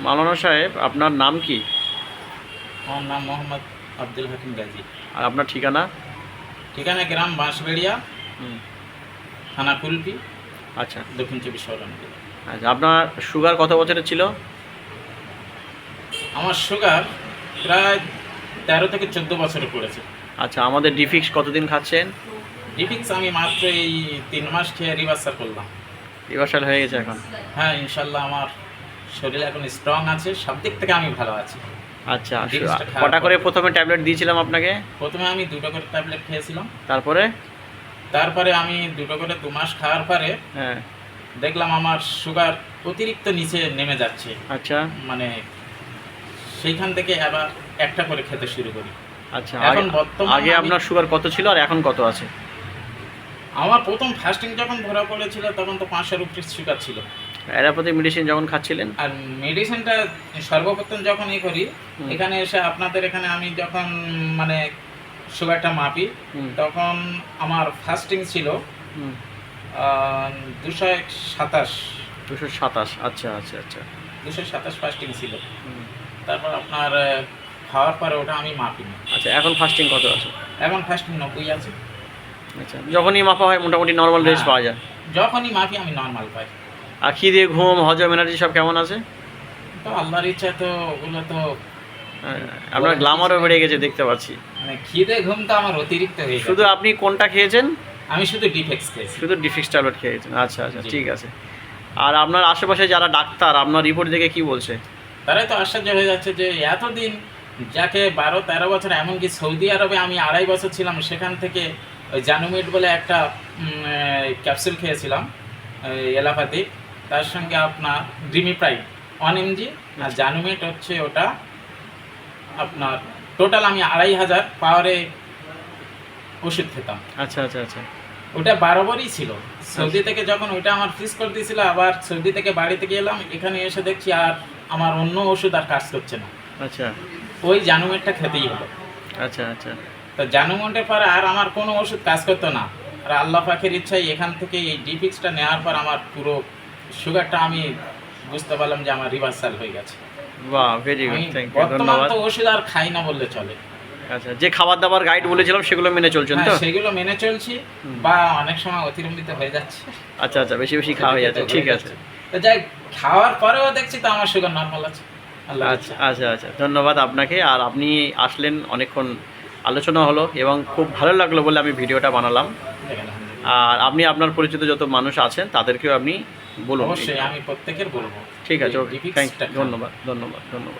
মাওলানা সাহেব, আপনার নাম কি? আমার নাম মোহাম্মদ আব্দুল হাকিম গাজী। আর আপনার ঠিকানা? ঠিকানা গ্রাম বাঁশবেড়িয়া, হুম। থানা কুলপি, আচ্ছা দক্ষিণ চব্বিশ পরগনা। আচ্ছা, আপনার সুগার কত বছরের ছিল? আমার সুগার প্রায় 13 থেকে 14 বছরে পড়েছে। আচ্ছা, আমাদের ডিফিক্স কতদিন খাচ্ছেন? ডিফিক্স আমি মাত্র এই 3 মাস খেয়ে রিভার্সাল করলাম। রিভার্সাল হয়ে গেছে এখন? হ্যাঁ, ইনশাল্লাহ আমার শরীর এখন স্ট্রং আছে, সব দিক থেকে আমি ভালো আছি। আচ্ছা, ডিফিক্সটা খাওয়ার কটা করে পরে প্রথমে ট্যাবলেট দিয়েছিলাম আপনাকে? প্রথমে আমি 2টা করে ট্যাবলেট খেয়েছিলাম। তারপরে আমি 2টা করে 2 মাস খাওয়ার পরে হ্যাঁ। দেখলাম আমার সুগার অতিরিক্ত নিচে নেমে যাচ্ছে। আচ্ছা মানে সেইখান থেকে আবার একটা করে খেতে শুরু করি। আচ্ছা, এখন বর্তমানে আগে আপনার সুগার কত ছিল আর এখন কত আছে? আমার প্রথম ফাস্টিং যখন ধরা পড়েছিল তখন তো 500 উপরে সুগার ছিল। অ্যালোপ্যাথি মেডিসিন যখন খাচ্ছিলেন? আর মেডিসিনটা সর্বপ্রথম যখন করি, এখানে এসে আপনাদের এখানে আমি যখন মানে সুগারটা মাপি, তখন আমার ফাস্টিং ছিল 227। 227? আচ্ছা আচ্ছা আচ্ছা। 227 ফাস্টিং ছিল। তারপর আপনার খাওয়ার পরে ওটা আমি মাপিনি। আচ্ছা, এখন ফাস্টিং কত আছে? এখন ফাস্টিং 90 আছে। আচ্ছা, যখনই মাপা হয় মোটামুটি নর্মাল রেঞ্জ পাওয়া যায়? যখনই মাপি আমি নর্মাল পাই। আর খিদে, ঘুম, হজম, এনার্জি সব কেমন আছে? তো আল্লাহর ইচ্ছা, তো ওগুলো তো আপনার গ্ল্যামারও বেড়ে গেছে দেখতে পাচ্ছি। মানে খিদে ঘুম তো আমার অতিরিক্ত হয়ে গেছে। শুধু আপনি কোনটা খেয়েছেন? আমি শুধু ডিফেক্স খেয়েছি। শুধু ডিফিক্স ট্যাবলেট খেয়েছেন? আচ্ছা আচ্ছা, ঠিক আছে। আর আপনার আশেপাশে যারা ডাক্তার আপনার রিপোর্ট দেখে কি বলছে? তারাই তো আশ্চর্য হয়ে যাচ্ছে যে এতদিন যাকে 12-13 বছর, এমনকি সৌদি আরবে আমি 2.5 বছর ছিলাম, সেখান থেকে ওই জানুমেট বলে একটা ক্যাপসুল খেয়েছিলাম এলাপাতি, তার সঙ্গে আপনার ড্রিমিপ্রাইড 1 mg, আর জানুমেট হচ্ছে ওটা আপনার টোটাল আমি 2500 পাওয়ারে ওষুধ খেতাম। আচ্ছা আচ্ছা আচ্ছা। ওটা বরাবরই ছিল। সৌদি থেকে যখন ওইটা আমার ফিক্স করে দিয়েছিল, আবার সৌদি থেকে বাড়িতে গেলাম, এখানে এসে দেখছি আর আমার অন্য ওষুধ আর কাজ করছে না। আচ্ছা, ওই জানুমেটটা খেতেই হলো। আচ্ছা আচ্ছা। তো জানুমেটের পরে আর আমার কোনো ওষুধ কাজ করতো না। আর আল্লাহ পাকের ইচ্ছায় এখান থেকে এই ডিফিক্সটা নেওয়ার পর আমার পুরো সুগারটা আমি বুঝতে পারলাম যে আমার রিভার্সাল হয়ে গেছে। বাহ, ভেরি গুড, থ্যাংক ইউ, বর্তমান ধন্যবাদ। তো ওষুধ আর খাই না বললে চলে। আচ্ছা, যে খাবার দাবার গাইড বলেছিলাম সেগুলো মেনে চলছেন তো? হ্যাঁ, সেগুলো মেনে চলছি, বা অনেক সময় অতিরঞ্জিত হয়ে যাচ্ছে। আচ্ছা আচ্ছা, বেশি বেশি খাওয়া হয়ে যাচ্ছে, ঠিক আছে। তো যাই, খাওয়ার পরেও দেখছি তো আমার সুগার নর্মাল আছে। আচ্ছা আচ্ছা আচ্ছা, ধন্যবাদ আপনাকে। আর আপনি আসলেন, অনেকক্ষণ আলোচনা হলো এবং খুব ভালো লাগলো বলে আমি ভিডিওটা বানালাম। আর আপনি আপনার পরিচিত যত মানুষ আছেন তাদেরকেও আপনি বলুন। অবশ্যই আমি প্রত্যেকের বলবো। ঠিক আছে, ওকে, থ্যাংক ইউ, ধন্যবাদ ধন্যবাদ ধন্যবাদ।